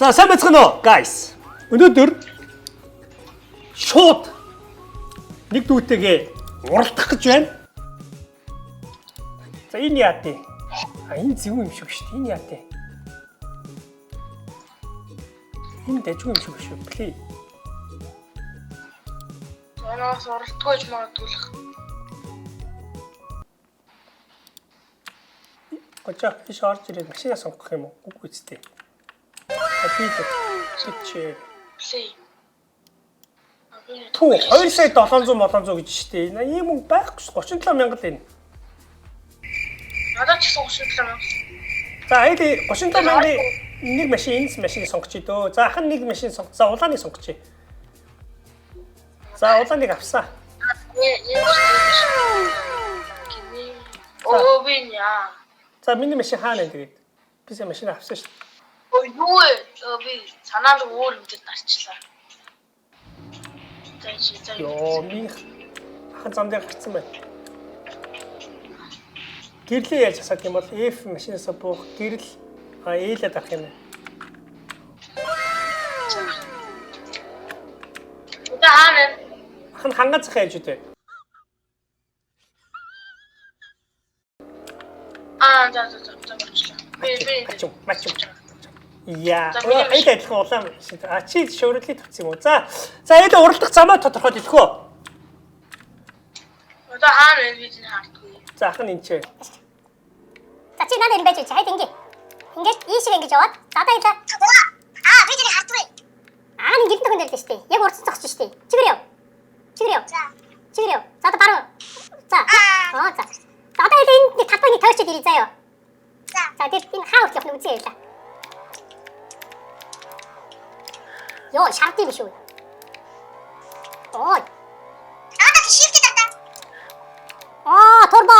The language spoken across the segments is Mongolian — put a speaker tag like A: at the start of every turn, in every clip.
A: За сайн байцгаана уу guys. Өнөөдөр шууд нэг дүүтэйгээ уралдах гэж байна. За энэ яа тий? Энэ зөв юм шиг шүү дээ. Энэ яа тий? Энэ дэжгүй юм шиг шүү дээ.
B: Манаас уралдгүйж магадгүйлэх.
A: Гочоо иш орж ирээд машинаа сонгох юм уу? Үгүй үстэй. Апид чичээ.
B: Плей.
A: Түү 2 сая 700 гэж штэ. Ийм мөнгө байхгүй ш 37 мянга л энэ.
B: Надад ч 37 мянга.
A: За хэдий 37 мянган нэг машин энэ машиныг сонгоч дөө. За ахын нэг машин сонгоц. За улааныг сонгоч. За улааныг авсаа.
B: Оо биня.
A: За миний машин хаана вэ тэгээд? Би сая машин авсан шүү дээ.
B: Ой юу вэ? Би санаанд өөр юм дээр дарчлаа. За.
A: Йоо минь ахын зам дээр гарцсан байна. Гэрлээ яаж асах юм бол F машинаас буух гэрэл ээлээд авах юм.
B: За хаана?
A: Ахын хангаж захаа яаж үдэ?
B: За. Би.
A: Мачуу. Яа. Энд адилхан улаан машин. Чи шөөрөлий тавьсан юм уу? За энд уралдах замаа тодорхой хэлэх үү?
B: Одоо хаана вэ? Би энэ хардгүй.
A: За ахын энэ ч.
C: За чи надад юм байж чи хайд ингээд ийшээ ингэж яваад надаа хэлээ. Би тэрийг хардгүй. Нэг гэрэн төхөн дээр л штэ. Яг урдсан зогсож штэ. Чигэр яв. За одоо баруун. За. За. Одоо энэ нэг талбайг нэг тойрчод ирээ заяа. За тэр энэ хаа хүртэл явах нь үзье явлаа. Йоо, шаардсан биш үү? Ой. Надад шифт дата. Турбо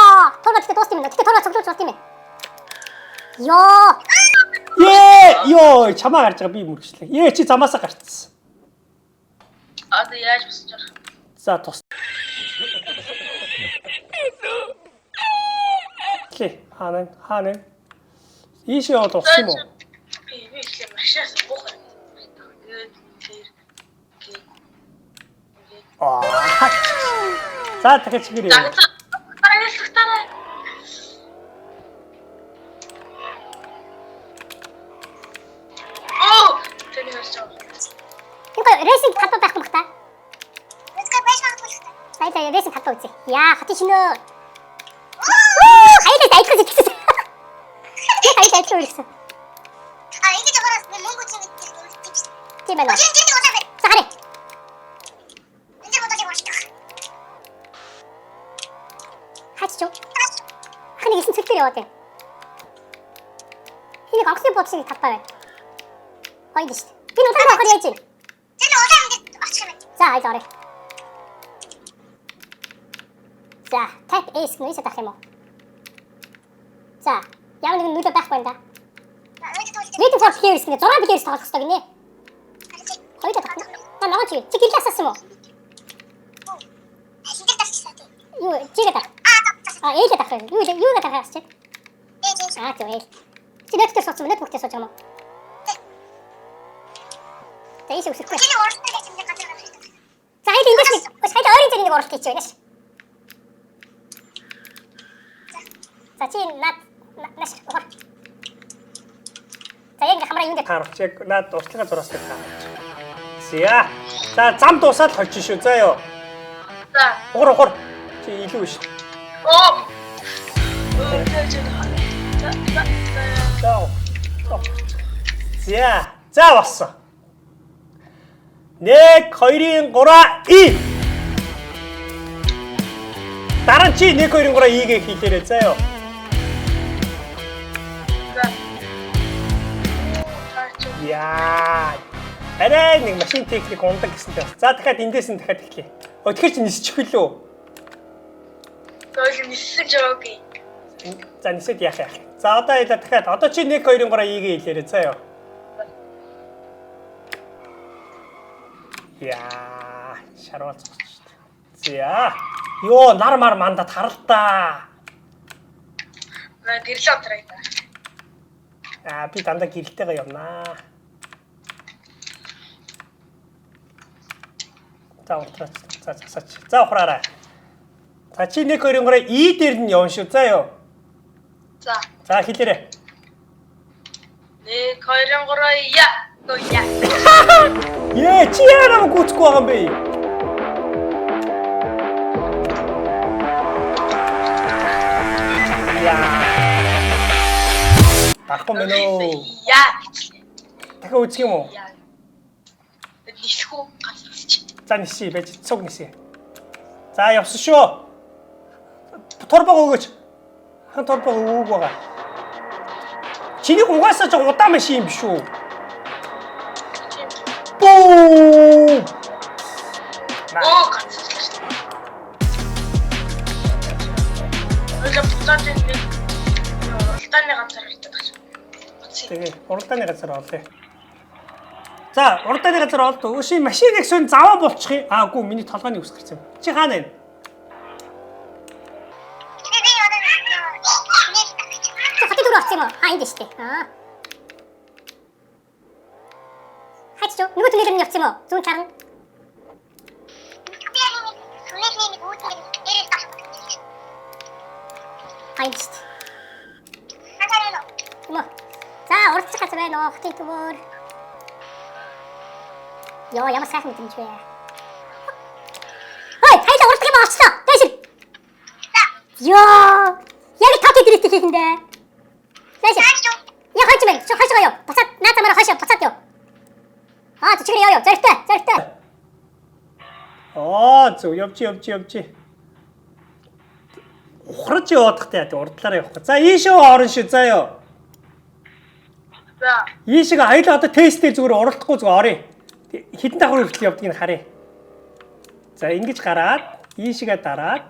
C: гэхдээ дуусна юм. Гэхдээ турбо цоглуулж болт юм ээ.
A: Йоо, чамаа гарч байгаа би мөргчлээ. Чи замаасаа гарцсан.
B: Одоо яаж босч байгаа?
A: За тус. Хаана? Ийшээ яваад болсон юм уу?
B: Би их машинаас буух.
A: За дахиад чигээр яа.
B: Тарай. Тэний хэвчээ.
C: Ингээ рейсинг талбай байх юм бах та. Хайда рейсинг талбай үзье. Яа, хатин шинөө. Хайда дайгах гэсэн. Хайда гэсэн. Ингэ жагараас мөнгө чинь гэдэг. Тийм байна. За харъя. Хаччуу. Хань гэсэн цэгтэр яваад байна. Энийг онгоцны бодшиг талбай байна. Гоё шүү дээ. Би улаан авахар яаж юм? Тэр улаан ингээд очих юм. За хайд орё. За, tap S гэнэ сатах юм уу? За, ямар нэгэн нөлөө байхгүй юм да. Waiting for players гэнэ 6 players тоглох хэрэгтэй гинэ. Хоёул тах. Наа чи гэрэл асаасан юм уу? Хинтэр тасчихсан тийм. Юу, чигээ тах. Ээлээ тах. Юу тахаас чи? Ээлээ. Чи нэгтээ суусан мөн бүгдээ сууж байгаа юм уу? За ийш үсэхгүй. Чи уралдаа гэж юм гадар гарах хэрэгтэй. За хайд ингэж нэг. Хайд ойрын зэрэг нэг уралт хийчих байна ш. За чи наш ухаар. За яг хамраа юунд
A: Таарч яг наад уртлага зураас дээр таарч. За зам дуусаад хойч шүү. За ёо.
B: За.
A: Ухар. Чи илүү биш. За болсон. 1 2 3 И. Дараа чи 1 2 3 Игээ хийлээрэй заяа. Яа. Арай нэг машин техник ундаг гэсэнтэй. За дахиад эндээс нь дахиад эхлэе. Тэгэхээр чи нисчих хөлөө.
B: Тэгэл нисэж байгаагүй.
A: За нисээд яах яах. За одоо яла дахиад. Одоо чи 1 2 3 Игээ хийлээрэй заяа. Яа, шарвалц болчих. За. Йоо, нар мар манда таралта.
B: Гэрлээ отраа.
A: Би дандаа гэрэлтэйгээ явнаа. За унтраач. За засаач. За ухраарай. За чи 1 2 3 И дээр нь явна шүү. За ёо.
B: За.
A: За хэлээрэй.
B: 1 2 3 я. Гоя.
A: Чи яараа гүцэхгүй байгаа юм бэ? Яа. Тахгүй мэн үү?
B: Я.
A: Дахиад үзэх юм уу?
B: Я. Нисхүү гацчих.
A: За ниси байж цуг ниси. За явсан шүү. Торбог өгөөч. Хан торбог өгөөг байгаа. Чиний угаасаа ч удаан машин юм биш үү? Буу!
B: Оо гацчих. Ойлоо буцаад энэ уралдааны ганцаар ирдэг гэж.
A: Тэгээ уралдааны газар орлоо. За уралдааны газар олд өшийн машиныг сонь заваа болчих юм. Үгүй миний толгойн ус гарсан юм. Чи хаана вэ?
C: хотын дөрөв авсан юм уу? Энд дээ штэ. Хайч юу? Нөгөө төлөөр нь явсан юм уу? Зүүн царна. Энд штэ. За уралдах газар байна уу? Хотын төвөр. Яа, ямар сайхан мэдрэмж вэ? Хөөе, хайла уралдах юм очлоо. Дэшил. Яа, яг токий дрифт хийхэндээ. Дэшил. Я хойч мэн, чи хойш гаяа. Буцаад наа замаараа хойш буцаад ёо. Чи чигээр ёо. Зортой.
A: Зөв явж. Ухраж яваадахтай урдлаараа явах. За ийшээ орно шүү. За ёо.
B: За.
A: Ийшээ хоёлаа одоо тестээр зүгээр уралдахгүй зүгээр оръё. Хитэн давхар хүртэл явдгийг харъя. За ингэж гараад ийшээгээ дараад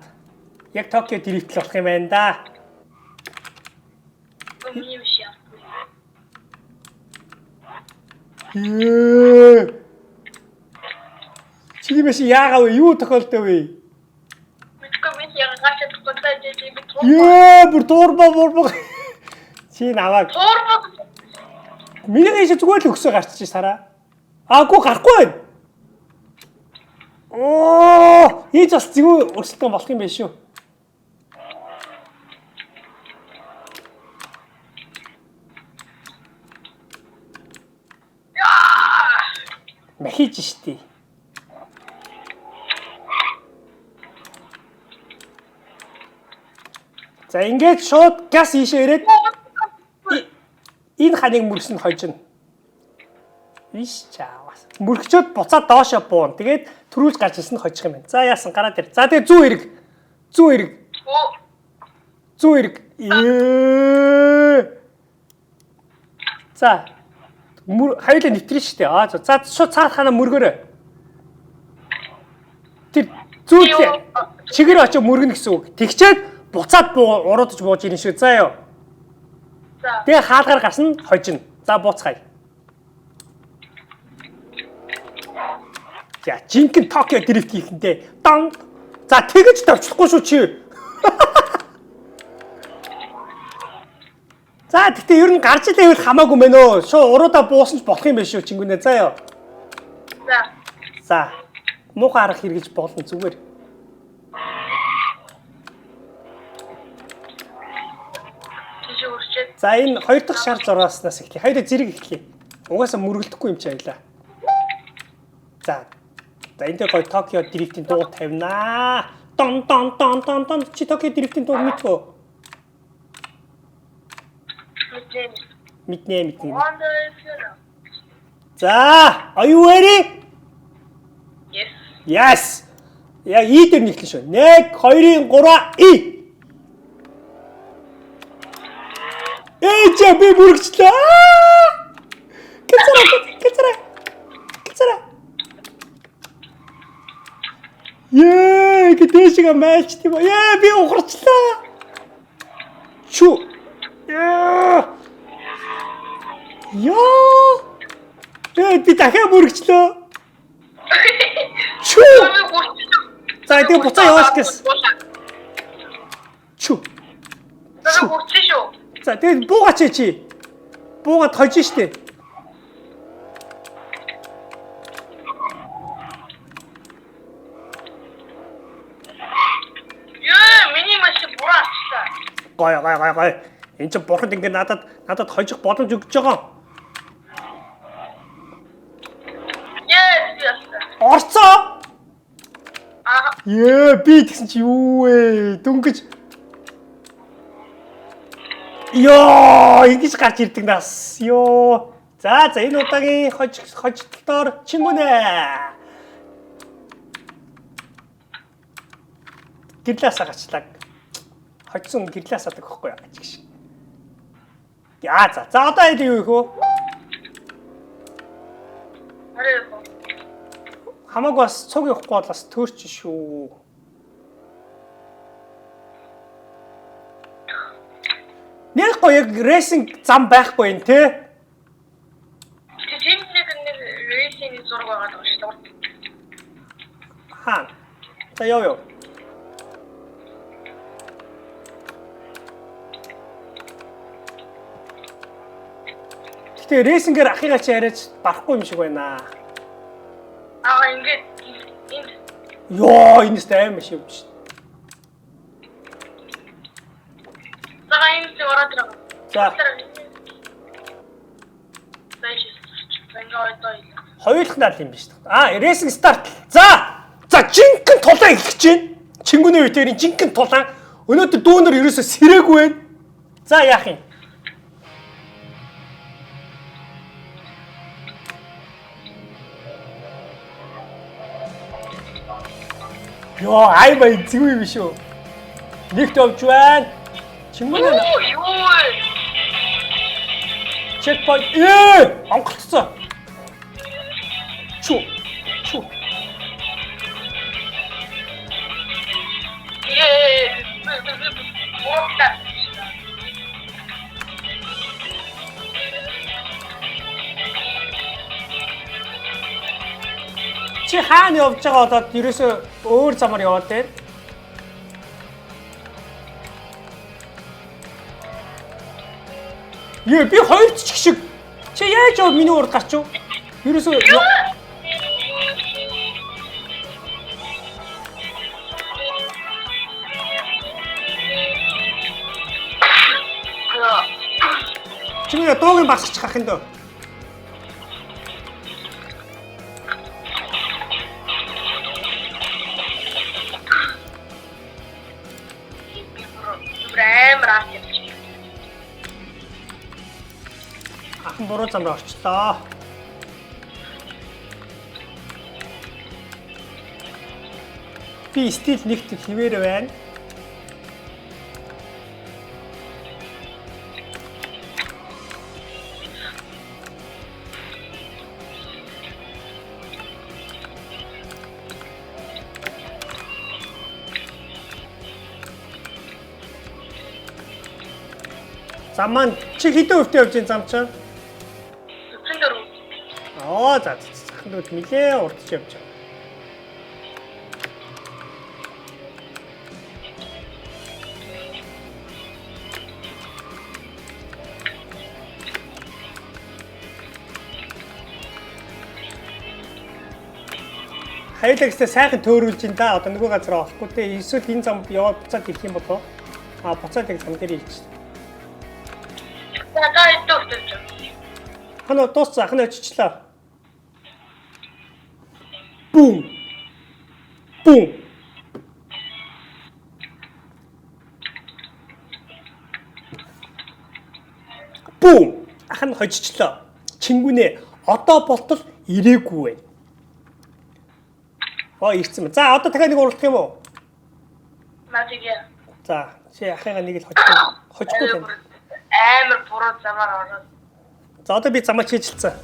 A: яг Токио дрифт болох юм байна да.
B: Миний биш яа.
A: Чи биш яагаа вэ? Юу тохиолдов вэ?
B: Мэдгүй би яг гашаад гутаа дээд би тоо.
A: Бүр дуурбаа. Чи наваг.
B: Туурбаг.
A: Миний ийшээ зүгээр л өксөө гарчиж сараа. Аагүй гарахгүй байна. Ийж бас зэвүү өрсөлдөөн болох юм байна шүү. Махиж штий. За ингээд шууд газ ийшээ ирээд энэ ханыг мөрсөн хожино. Иш чаавас. Мөргчөөд буцаад доошоо буун. Тэгээд төрүүлж гарч ирсэн нь хожих юм байна. За яасан гараад ир. За тэгээд зүү эрг. За. Хоёулаа нэвтрэн штэ. За шууд цаад ханаа мөргөөрэй. Тэр зүүдлээ. Чигээр очиж мөргөнө гэсэн үг. Тэгчээд буцаад уруудаж бууж ирнэ шүү. За ёо.
B: За.
A: Тэгээ хаалгаар гарсан хожино. За буцгаая. За жинхэнэ Токио дрифт хийхэндээ дан. За тэгэж давчлахгүй шүү чи. За тэгтээ ер нь гарч ирэвэл хамаагүй мэн өө. Шуу уруудаа буусан ч болох юм биш шүү чингүнэ. За ёо. За. Муухай арга хэрэгж болно зүгээр. За энэ хоёр дахь шар зурааснаас эхлэе. Хоёроо зэрэг эхлэе. Угаасаа мөргөлдөхгүй юм чи аялаа. За энэ гой Токио дрифтийн дуу тавина. Дон чи Токио дрифтийн дуу мэдвэ? Мэднэ. За, are you ready? Yes. Яг И дээр нэхлэн шүү. 1 2 3 И. Би мөргчлээ. Гэцэрэ. Гэдэшига мэлч тийм үү? Би ухарчлаа. Чү. Би дахиад мөргчлөө. Чү. За тэгээ буцаа яваач гэс. Чү. За тэгээд буугаач чи. Буугаад хожин штэ. гой. Энд чинь бурханд ингэ надад хожих боломж өгч байгаа. Орцоо. Би тэгсэн чи юу вэ? Дүнгэж. Ингэж гарч ирдэг нас. За энэ удаагийн хожигдолтоор Чингүнэ. Гэрлээс агачлаа. Хожсон гэрлээс адаг гэхгүй яач гэж. За одоо яа юу хөө? Хамаагүй бас цуг явахгүй бол бас төөрч шүү. Нэг гоё яг рейсинг зам байхгүй юм те.
B: Тийм нэг рейсинг зураг байгаа даа шүү дээ.
A: Хаан. За яв. Гэтэ рейсингээр ахыгаа чи яриач барахгүй юм шиг байна.
B: Ингээд
A: энэс аим шиг шүү.
B: энэ ороод ирээ.
A: За. Хоёулах нар юм биш үү? Рейсинг старт. За жинхэнэ тулаан эхлэж байна. Чингүнээ үеэрийн жинхэнэ тулаан. Өнөөдөр дүүнер ерөөсө сэрээгүй байна. За яах юм? Ай бай згүй биш үү? Нэгт овч байна. Чингүнээ. Checkpoint. Онголцсон. Чу. Чи хаана явж байгаа одоо ерөөсөө өөр замаар яваад байна. Би хоёр ч шиг. Чи яаж яв миний урд гарч юу? Ерөөсөө Чиний дуугийн басчих хах энэ дөө. Ахан буруу замраа орчлоо. Би стил нэгт хിവэр байна. Заман чи хэдэн хувьтай явж байгаа зам чинь? 44. За захын дүүд нилээ урдч явж байгаа. Хайлаагстай сайхан төөрүүлж ин да. Одоо нөгөө газар авахгүй те. Эсвэл энэ зам яваад буцаад ирэх юм болоо. Буцаад яг зам дээр ирж. Хано дууссан ахна очичлаа. Бум. Ахна хожичлаа. Чингүнээ одоо болтол ирээгүй байна. Ирсэн ба. За одоо дахиад нэг уралдах юм уу?
B: Матигээ.
A: За чи ахыгаа нэг л хожихгүй байна.
B: Амар буруу замаар ороод.
A: За одоо би замаа чийжилсэн.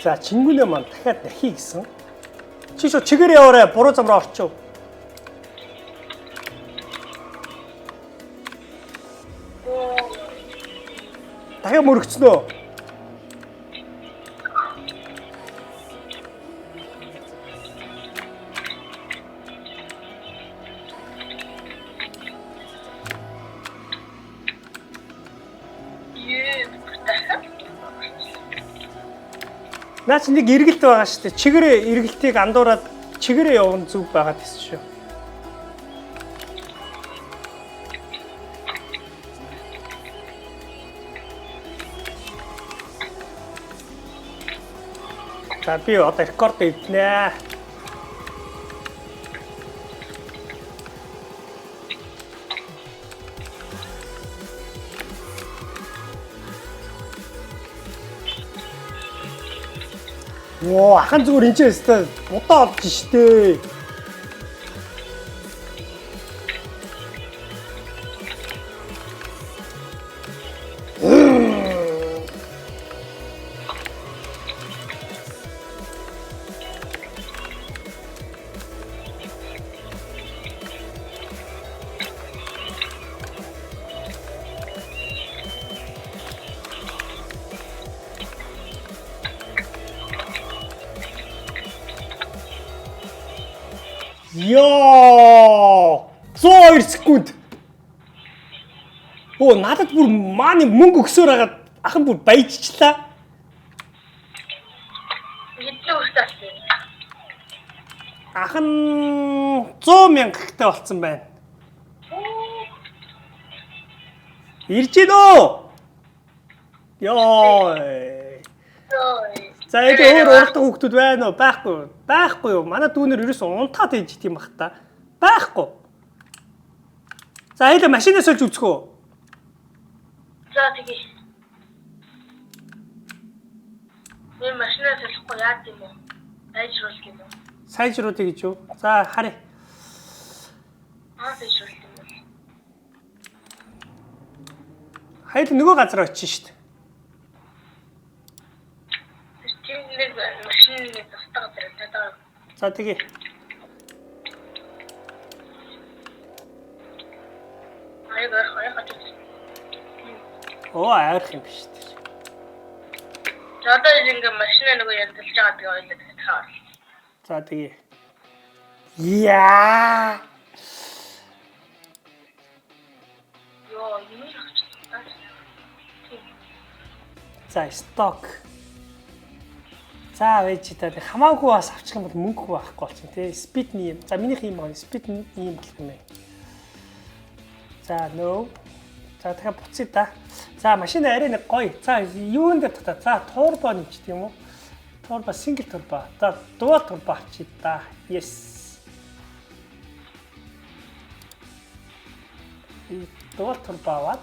A: За Чингүнээ маань дахиад дахий гэсэн. Чи шо чигээр яваарай, буруу замраа орчив. Дахиад мөрөгцнөө. Наа чи нэг эргэлт байгаа шүү дээ. Чигээрээ эргэлтийг андуураад чигээрээ явна зүг байгаа гэсэн шүү. За би одоо рекорд эвднэ. Оо, ахын зүгээр энэ ч өстой будаа олж штэ. Ёо! 102 секунд. Оо, надад бүр мааны мөнгө өгсөөр хагаад ахын бүр баяжчлаа.
B: Хэдэн үртэй.
A: Ахын 100,000-тай болцсон байна. Ирж гин үү? Ёо. За энэ өөр уралдаг хүмүүс байна уу? Байхгүй. Байхгүй юу? Манай дүүнер ерөөсөө унтаад ээж тийм бах та. Байхгүй. За энэ машинаас олж үзэх үү?
B: За тэгээ. Би машинаас олохгүй яа гэм үү? Сайжруулах юм уу?
A: Сайжруулах гэж юу? За харъя.
B: Сайжруулах юм уу?
A: Хайд нөгөө газар очиж шít.
B: Нэг машины застаа дээр.
A: За тэгээ. Оо, айрах юм биш үү?
B: За одоо ингэ машина нөгөө ядалж байгаа тэгээ ойлоо тахаар.
A: За тэгээ. Яа.
B: Йоо, юм яах вэ?
A: За сток. За вэж та хамаагүй бас авчих юм бол мөнгө байхгүй болчихно тий. Спидний юм. За минийх юм байна. Спид нь ийм болох юм байна. За no. За дахиад буцъя да. За машин арай нэг гоё. За юунд дээр та. За турбо нэмчихдээ юм уу? Турбо сингл турбо. За дуал турбо авчий да. Yes. Дуал турбо аваад.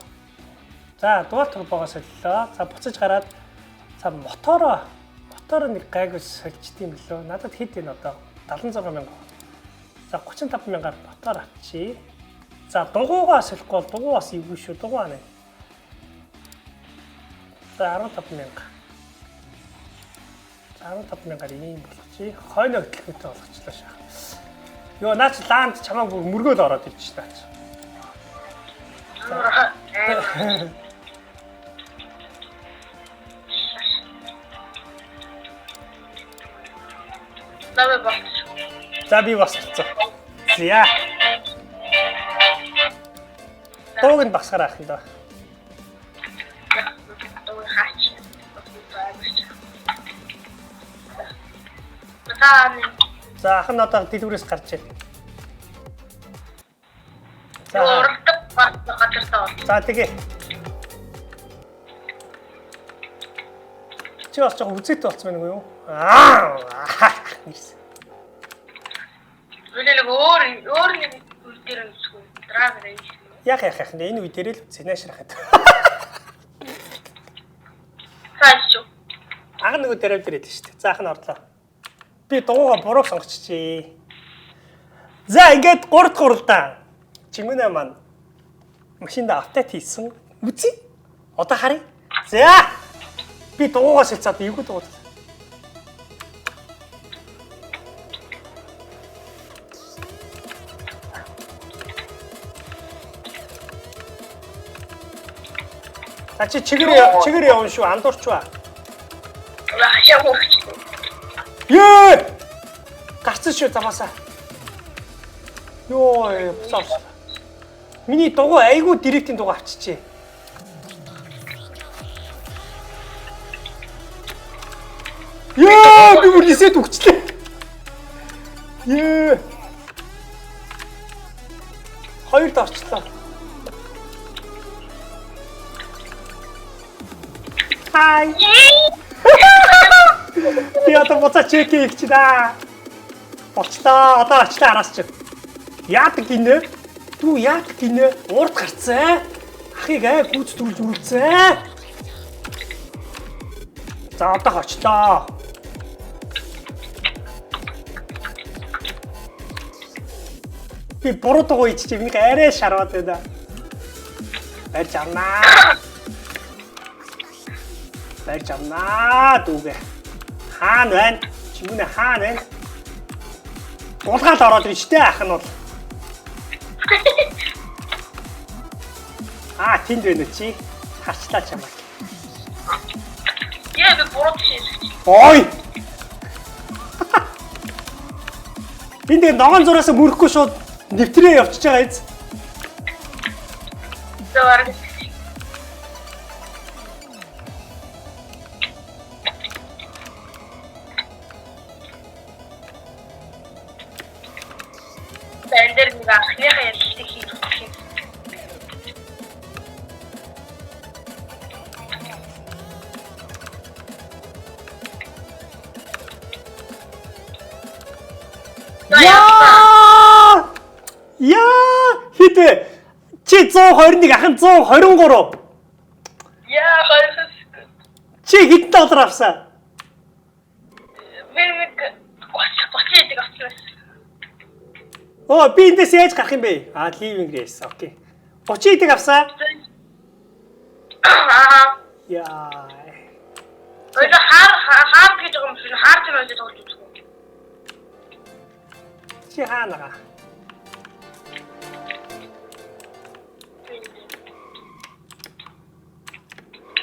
A: За дуал турбогоос солилоо. За буцаж гараад за мотороо нэг гайгүй сольчт юм лөө. Надад хэд энэ одоо 76,000. За 35,000-аар мотор авчий. За дугуйгаа солихгүй бол дугуй бас ивгүй шүү. Дугуй аа. За 15,000. За 15,000-аар ийм болгочих. Хойно хөдөлгөөнтэй болгочлаа шаа. Йоо наач лаанд чамаагүй мөргөөл ороод ирж таач. За би басчихсан. Зя. Тог нь басгараа ах юм да. За ах нь одоо дэлгүүрээс гарч ир. За тэгээ. Чи бас жоохон үзээтэй болцсон байх уу? Нэрс.
B: Үлээл өөр нэг үлдэр нүсгүй. Драг рейс.
A: Яах энэ үе дээр л цэнэшрахад.
B: Хайч.
A: Аг нөгөө дөрөв дээр хэлсэн шүү дээ. За ах нь орлоо. Би дугуугаа буруу сонгочихжээ. За ингээд 3 дахь уралдаан. Чимэнэ маань машинда апдейт хийсэн. Үзье. Одоо харъя. За. Би дугуугаа шилцаад эвгүй дугуй. За чи чигээр явна шүү. Андуурч ба. Ее! Гарцсан шүү замаасаа. Йоо, буцааш. Миний дугуй айгүй директийн дугуй авчижээ. Яа, би бүр reset өгчлээ. Яа. Хоёрд орчлоо. Хай. Би одоо буцаа чек хийчихлаа. Болчлоо. Одоо очлоо араас чи. Яадаг гинэ? Дүү яадаг гинэ? Урд гарцаа. Ахыг гүйцэтгүүлж үргэлцээ. За одоо очлоо. Би буруу дугуй иччих юм арай шарваад байна. Барьж авнаа. Барьж авнаа дүүгээ. Хаана байна? Чингүнэ хаана байна? Булгаад ороод ирж штэ ах нь бол. Тэнд байна чи. Харчлаа чамаа.
B: Яа би буруу тийш.
A: Ой. Би нэг ногоон зураас мөрөхгүй шууд нэвтрээ явчихж байгаа биз.
B: Зөөр. Бэлдэр нэг ахныхаа ялтыг хийж өгөх юм.
A: Яа! Хитэ. Чи 121 ахын 123.
B: Яа, хайрс.
A: Чи хэдэн доллар авсан?
B: Нэг 30 авсан.
A: Би эндээс яаж гарах юм бэ? Living race. Окей. 30 идэг авсан. Яа.
B: Ой, хаар гэж байгаа юм шиг хаарч байгаа гэж тоглож үзсэн.
A: Чи хаана?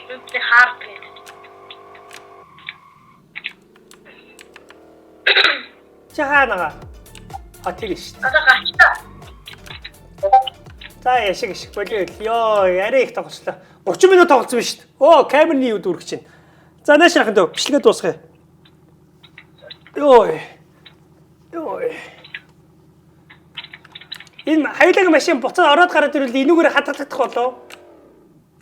B: Үнтэй хаар гэж.
A: Чи хаана? Тэр шүү дээ.
B: Одоо гачтаа.
A: За яшиг болио. Йоо, арай их тоглочлоо. 30 минут тоглосон байна шүү дээ. Камерны юу дүрх чинь. За нааш яхан дөө бичлэгээ дуусгая. Йой. Энэ хайлаг машин буцаад ороод гараад ирвэл энүүгээр хатгалагдах болов.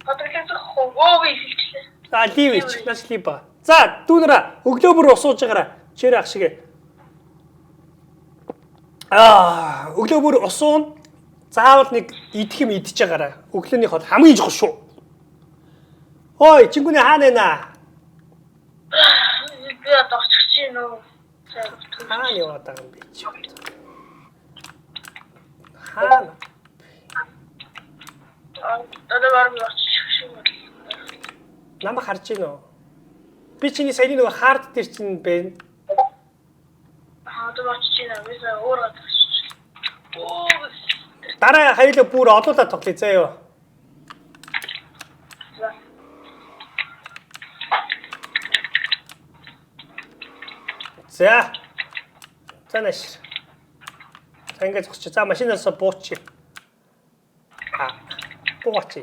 B: Хатгалагдах хөөг ихэлчлээ.
A: За лив ич. Наш лив ба. За дүүнэрэ өглөө бүр усууж байгаарай. Чирэ ах шигэ. Өглөө бүр усуун. Заавал нэг идэх юм идэж байгаарай. Өглөөний хол хамгийн чухал шүү. Ой, чингүний хаана байна?
B: Би одоо очих чинь нөө.
A: Хаана яваад байгаа юм бэ чи? Хаана?
B: Одоо баруун очих шиг байна.
A: Намайг харж гинөө. Би чиний саяны нөгөө хард дээр чинь байна.
B: Одоо очих чинь би өөр гадагш.
A: Дараа хоёулаа бүр олуулаад тоглоё заа ёо. За. Танаш. Ингээд зогсчих. За машинаас бууч. Бууч.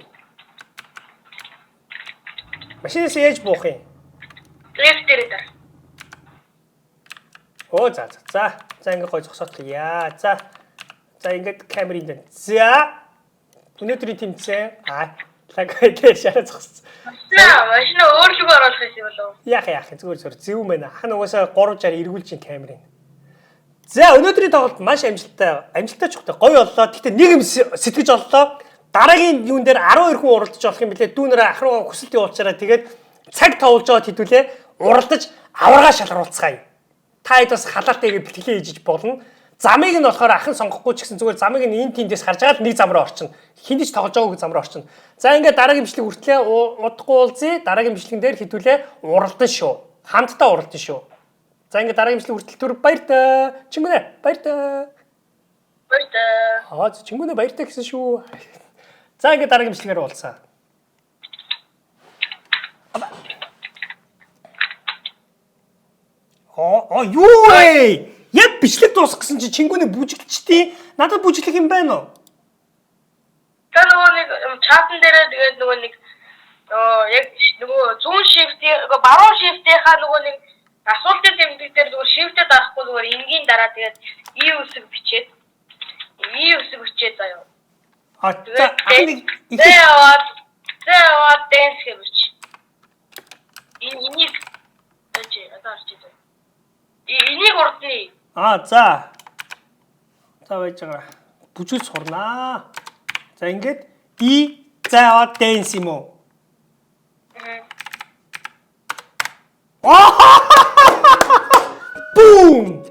A: Машинаас яаж буух юм?
B: Лифт дээр дээр.
A: За ингээд гой зогсоотлоо. За ингээд камерын дээр. За. Өнөөдрийн тэмцээн. Лагайдээ шараа зогссон.
B: Машин өөрлөгөө оруулах юм болов.
A: Яах зүгээр зөв юм байна. Хан угаасаа 360 эргүүлж ин камерын. За өнөөдрийн тоглолт маш амжилттай чухтай гоё боллоо. Гэхдээ нэг юм сэтгэж оллоо. Дараагийн юун дээр 12 хүн уралдаж болох юм билээ. Дүүнэрээ ах руу хүсэлт явуулчаараа тэгээд цаг тавуулж аваад хэдүүлээ. Уралдаж аваргаа шалгаруулцгаая. Та хэд бас халаалтайг бэлтгэлээ хийж болно. Замыг нь болохоор ахын сонгохгүй ч гэсэн зүгээр замыг нь энэ тэндээс харж агаад нэг зам руу орчин. Хиндэж тоглож байгаагүй зам руу орчин. За ингээд дараагийн бичлэг хүртлээ удахгүй уулзъя. Дараагийн бичлэгэн дээр хэдүүлээ уралдан шүү. Хамтдаа уралдан шүү. За ингээд дараагийн бичлэг хүртэл түр баяртай. Чингүнэ баяртай.
B: Баяртай.
A: Чингүнэ баяртай гэсэн шүү. За ингээд дараагийн бичлэгээр уулзаа. Юу вэ? Яг бичлэг дуусах гэсэн чи чингүний бүжиглчтий. Надад бүжиглэх юм байна уу?
B: Та нөгөө нэг чатан дээр тэгээд нөгөө нэг яг нөгөө зүүн шифтийн баруун шифтийнхаа нөгөө нэг дээр зүгээр шивтэ даахгүй зүгээр энгийн дараа тэгээд и үсэг бичээд и үсэг бичээд заяа.
A: А за ахны
B: Зэваад дэнс гэвч. Энийг адаарч дээ. Энийг урдны.
A: за. За байж байгаа. Бүжүүл сурнаа. За ингээд и за dance юм уу? Бум!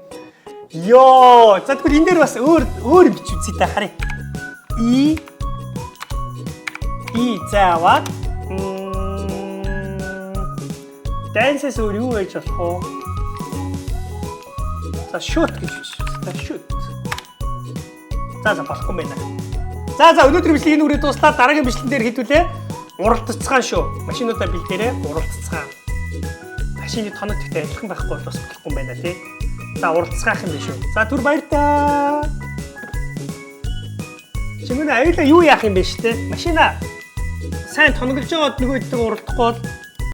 A: Йоо, за тэгвэл энэ дээр бас өөр бич үзье та харъя. И зааваад dance-с өөр юу байж болох вэ? За shoot гэж үзье. Shoot. За болохгүй байна. За өнөөдрийн бичлэгийг нүрээ дуслаад дараагийн бичлэгэн дээр хэдүүлээ. Уралдацгаан шүү. Машинуудаа бэлдээрээ уралдацгаан. Машины тоног гэхдээ адилхан байхгүй бол бас болохгүй юм байна тий. За уралдацгаах юм биш үү. За түр баяр таа. Чиний аюулаа юу яах юм бэ штэ? Машина сайн тоноглож байгаад нөгөө дэдэг уралдахгүй бол